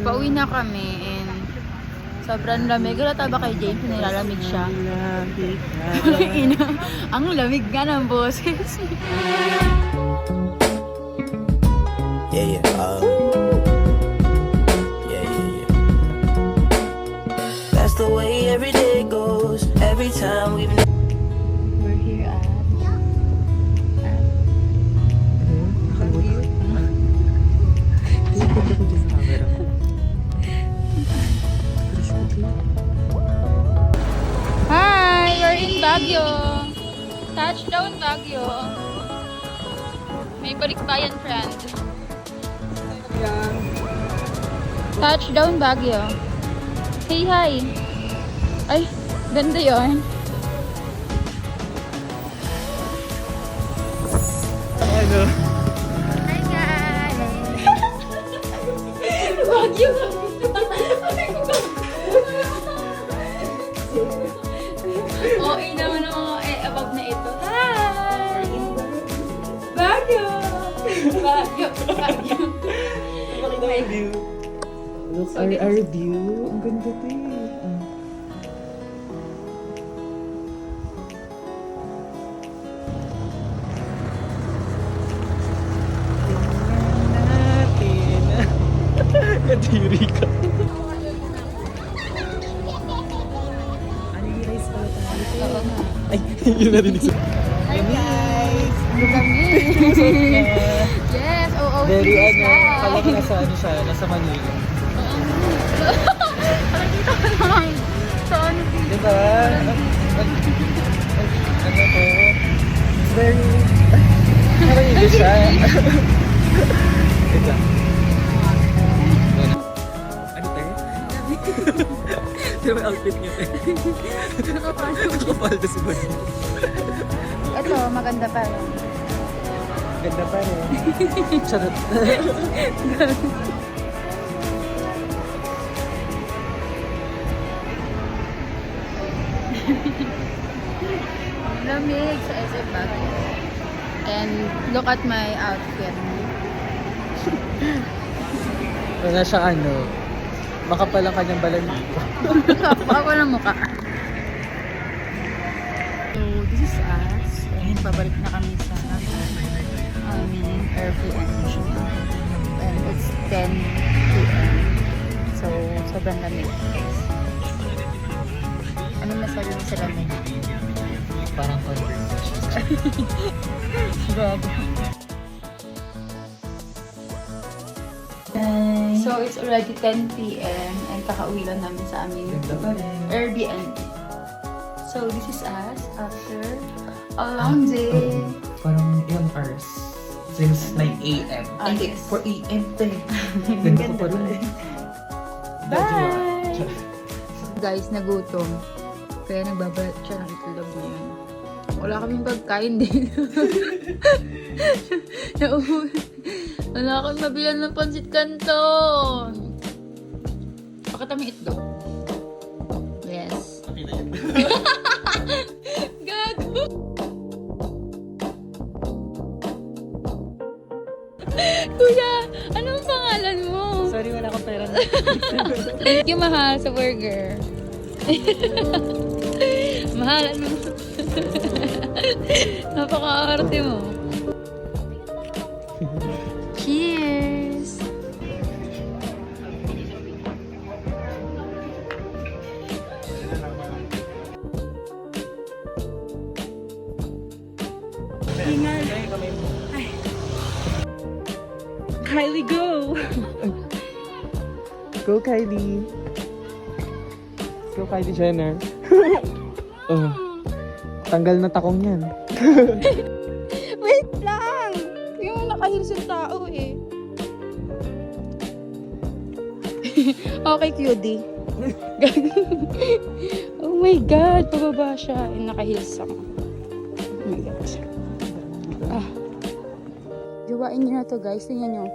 Pauwi na kami and sobrang lamig. Galata ba kay James? Nilalamig siya. Ang lamig nga ng boses. Yeah, yeah. That's the way every day goes. Every time we've We're here at Hi! We're in Baguio! Touchdown Baguio! May balikbayan friend. Touchdown Baguio. Say hi! Ay, ganda yun. Ano? Hi guys! Baguio! Oo, naman ang mga above na ito. Hi! Baguio! Baguio! Baguio! Makita mo yung view. Look, So, our view. Ang ganda to eh. Tingnan natin. Kadiri ka. Ano yung rice pala tayo? Oo nga. Ay, yun narinig sa... Hi guys! Kami! Yes! Oo, Very this is ano, live. kala ko nasa ano siya, nasa Manila. Nakikita ko naman. Saan? Diba? Ano to? Very... Narinig siya. Wait lang. Ano tayo? Di ba outfit niya tayo? Nakapalda si Bonnie. Ito, maganda pa rin. Ganda pa rin. Charot. Lamig sa SM Baguio. And look at my outfit. Wala siya ano, makapal ang kanyang balanito. Baka walang mukha. So, this is us. And pabalik na kami sa aming Airbnb. And it's 10 p.m. So, sobrang lamig. Ano masabi mo sa lamig? Parang conversation. Grabe. So, it's already 10 p.m. and kakauwi lang namin sa aming Ganda pa rin. Airbnb. So, this is us after a long day. Parang ilang hours. Since 9 a.m. Ah, Ay, yes. 4 a.m. tayo. Ganda ko pa rin eh. Bye! Guys, nagutom. Kaya nagbabalat siya ng itlog niya. Wala kaming pagkain din. Wala akong mabilan ng pansit canton. Pakita mo yung itlog. Yes. Gago! Kuya, anong pangalan mo? Sorry, wala akong pera. Thank you, mahal, sa burger. Mahal, ano? Napaka-arte mo. Cheers! Kylie, go! Go, Kylie. Go, Kylie Jenner. Oh. Tanggal na takong yan. Wait lang! Yung nakahilis yung tao eh. Okay, cutie. Oh my God! Pababa siya. And nakahilis ako. Oh my God. Ah. Gawain niyo na to guys. Tingnan niyo.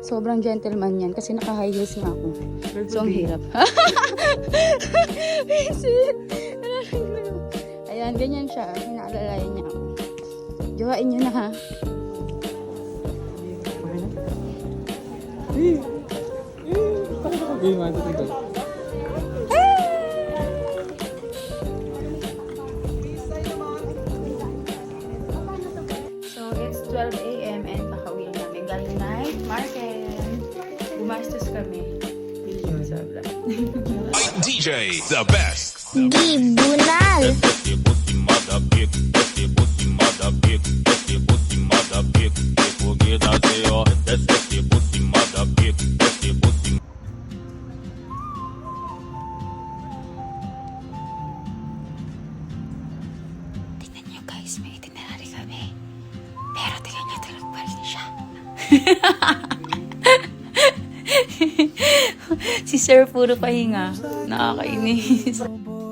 Sobrang gentleman yan kasi naka-high heels nga ako. So, ang hirap. Ayan, ganyan siya. Hinaalalayan niya ako. Gawain niyo na ha. Game 1, 2, 3, go. So, it's 12 a.m. and pakauwi na namin. Galing night market. Gumastos kami. Billions of that. DJ, the best. Di Bunal. Tingnan nyo guys, may itinerary kami. Pero tingnan nyo, tulog pa rin siya. Si Sir puro pahinga. Nakakainis.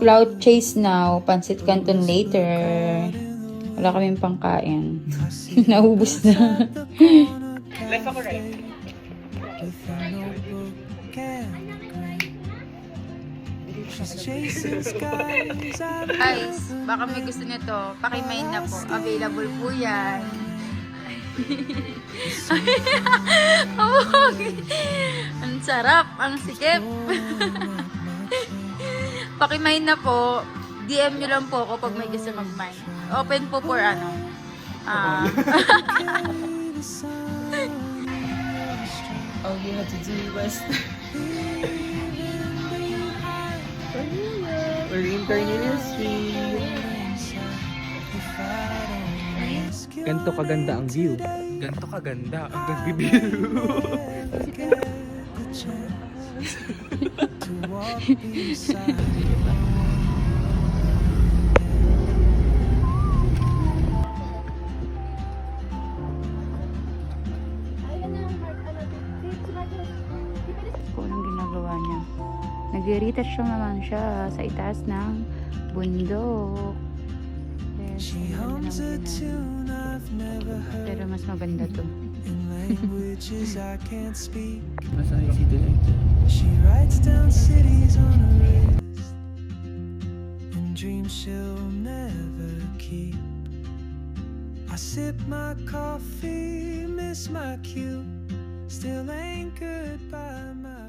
Cloud chase now, pansit canton later. Wala kaming pangkain. Naubos na. Left ako right. Guys, baka may gusto nito, pakimain na po. Available po yan. Ang sarap, ang sikip. Pakimain na po. DM nyo lang po ako pag may gusto mag-mine. Open po for ano. All you had to do was... We're in Cornelia Street. Ganto kaganda ang view. Ganto kaganda ang view. Kung anong ginagawa niya. Nag-retouch lang naman siya sa itaas ng bundok. Yes, ang ganda naman yun. Pero mas maganda to. Mas nakikita lang. She writes down cities on a wrist and dreams she'll never keep. I sip my coffee, miss my cue, still anchored by my